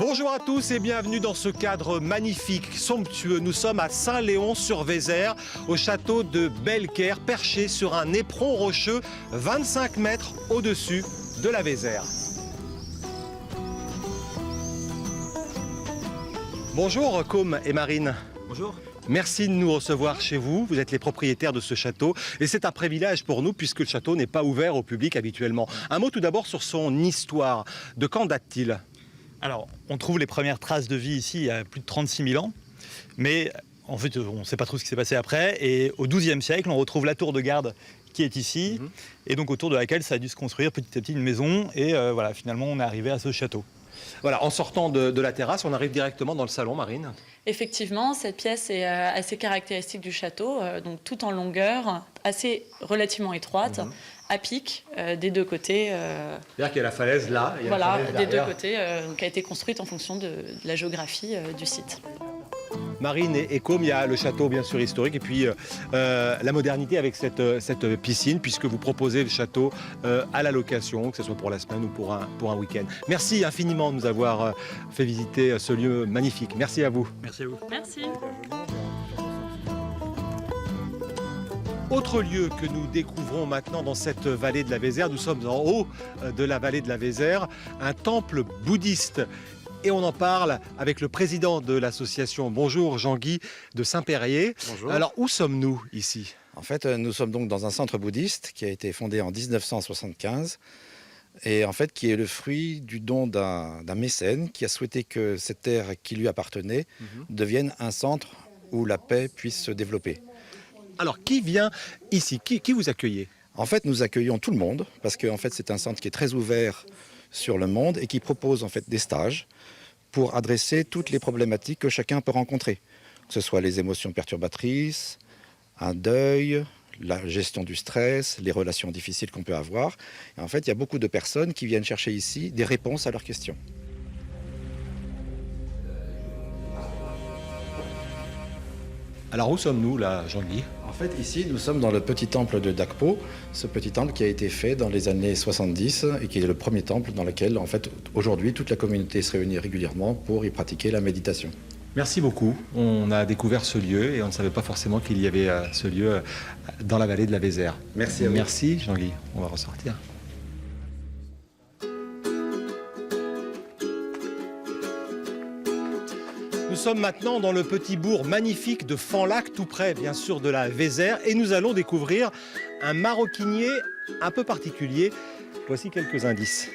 Bonjour à tous et bienvenue dans ce cadre magnifique, somptueux. Nous sommes à Saint-Léon-sur-Vézère, au château de Belcaire, perché sur un éperon rocheux 25 mètres au-dessus de la Vézère. Bonjour Côme et Marine. Bonjour. Merci de nous recevoir chez vous. Vous êtes les propriétaires de ce château et c'est un privilège pour nous puisque le château n'est pas ouvert au public habituellement. Un mot tout d'abord sur son histoire. De quand date-t-il ? Alors, on trouve les premières traces de vie ici il y a plus de 36 000 ans, mais en fait, on ne sait pas trop ce qui s'est passé après. Et au XIIe siècle, on retrouve la tour de garde qui est ici, et donc autour de laquelle ça a dû se construire petit à petit une maison. Et voilà, finalement, on est arrivé à ce château. Voilà, en sortant de la terrasse, on arrive directement dans le salon, Marine. Effectivement, cette pièce est assez caractéristique du château, donc tout en longueur, assez relativement étroite, à pic des deux côtés. C'est-à-dire qu'il y a la falaise là, il y a voilà, la falaise des deux derrière. côtés, qui a été construite en fonction de la géographie du site. Marine et Côme, il y a le château bien sûr historique et puis la modernité avec cette piscine puisque vous proposez le château à la location, que ce soit pour la semaine ou pour un week-end. Merci infiniment de nous avoir fait visiter ce lieu magnifique. Merci à vous. Merci à vous. Merci. Autre lieu que nous découvrons maintenant dans cette vallée de la Vézère, nous sommes en haut de la vallée de la Vézère, un temple bouddhiste. Et on en parle avec le président de l'association, bonjour Jean-Guy de Saint-Périer. Bonjour. Alors où sommes-nous ici ? En fait, nous sommes donc dans un centre bouddhiste qui a été fondé en 1975 et en fait qui est le fruit du don d'un mécène qui a souhaité que cette terre qui lui appartenait devienne un centre où la paix puisse se développer. Alors qui vient ici ? Qui vous accueillez ? En fait, nous accueillons tout le monde parce que en fait, c'est un centre qui est très ouvert sur le monde et qui propose en fait des stages pour adresser toutes les problématiques que chacun peut rencontrer, que ce soit les émotions perturbatrices, un deuil, la gestion du stress, les relations difficiles qu'on peut avoir. Et en fait, il y a beaucoup de personnes qui viennent chercher ici des réponses à leurs questions. Alors où sommes-nous là, Jean-Guy ? En fait, ici, nous sommes dans le petit temple de Dakpo, ce petit temple qui a été fait dans les années 70 et qui est le premier temple dans lequel, en fait, aujourd'hui, toute la communauté se réunit régulièrement pour y pratiquer la méditation. Merci beaucoup. On a découvert ce lieu et on ne savait pas forcément qu'il y avait ce lieu dans la vallée de la Vézère. Merci à vous. Merci Jean-Guy. On va ressortir. Nous sommes maintenant dans le petit bourg magnifique de Fanlac, tout près bien sûr de la Vézère, et nous allons découvrir un maroquinier un peu particulier. Voici quelques indices.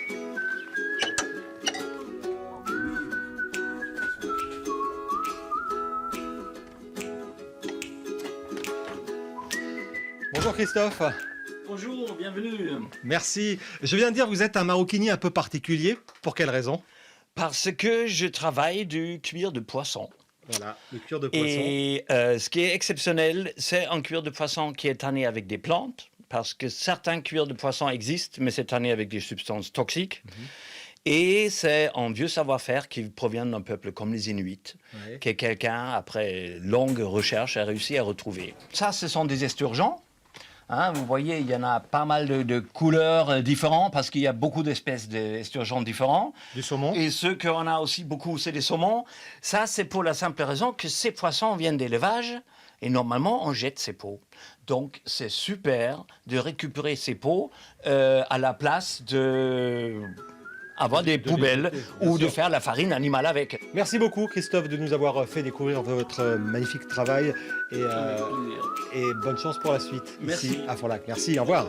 Bonjour Christophe. Bonjour, bienvenue. Merci. Je viens de dire que vous êtes un maroquinier un peu particulier. Pour quelle raison ? Parce que je travaille du cuir de poisson. Voilà, le cuir de poisson. Et ce qui est exceptionnel, c'est un cuir de poisson qui est tanné avec des plantes, parce que certains cuirs de poisson existent, mais c'est tanné avec des substances toxiques. Et c'est un vieux savoir-faire qui provient d'un peuple comme les Inuits, que quelqu'un, après longue recherche, a réussi à retrouver. Ça, ce sont des esturgeons. Hein, vous voyez, il y en a pas mal de couleurs différentes parce qu'il y a beaucoup d'espèces d'esturgeons différents. Du saumon. Et ceux qu'on a aussi beaucoup, c'est des saumons. Ça, c'est pour la simple raison que ces poissons viennent d'élevage et normalement, on jette ces peaux. Donc, c'est super de récupérer ces peaux à la place de avoir des poubelles ou de faire la farine animale avec. Merci beaucoup Christophe de nous avoir fait découvrir votre magnifique travail et bonne chance pour la suite Merci. ici à Fanlac. Merci, au revoir.